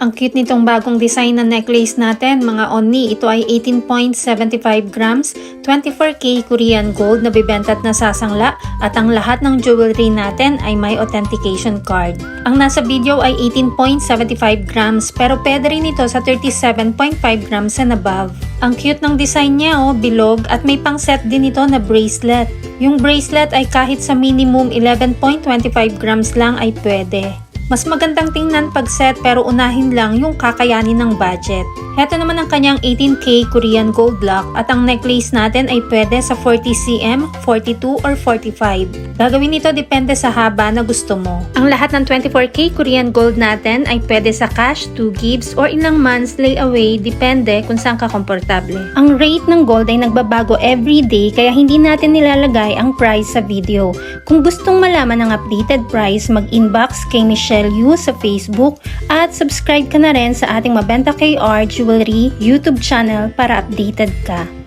Ang cute nitong bagong design na necklace natin, mga onni. Ito ay 18.75 grams, 24K Korean gold na bibenta at nasasangla, at ang lahat ng jewelry natin ay may authentication card. Ang nasa video ay 18.75 grams pero pwede rin ito sa 37.5 grams and above. Ang cute ng design niya, bilog, at may pang set din ito na bracelet. Yung bracelet ay kahit sa minimum 11.25 grams lang ay pwede. Mas magandang tingnan pag set pero unahin lang yung kakayanin ng budget. Heto naman ang kanyang 18K Korean gold lock at ang necklace natin ay pwede sa 40cm, 42 or 45. Gagawin nito depende sa haba na gusto mo. Ang lahat ng 24K Korean gold natin ay pwede sa cash, 2 gifts or ilang months layaway depende kung saan ka komportable. Ang rate ng gold ay nagbabago everyday kaya hindi natin nilalagay ang price sa video. Kung gustong malaman ang updated price, mag-inbox kay Michelle Yu sa Facebook at subscribe ka na rin sa ating Mabenta KR Jewelry YouTube channel para updated ka.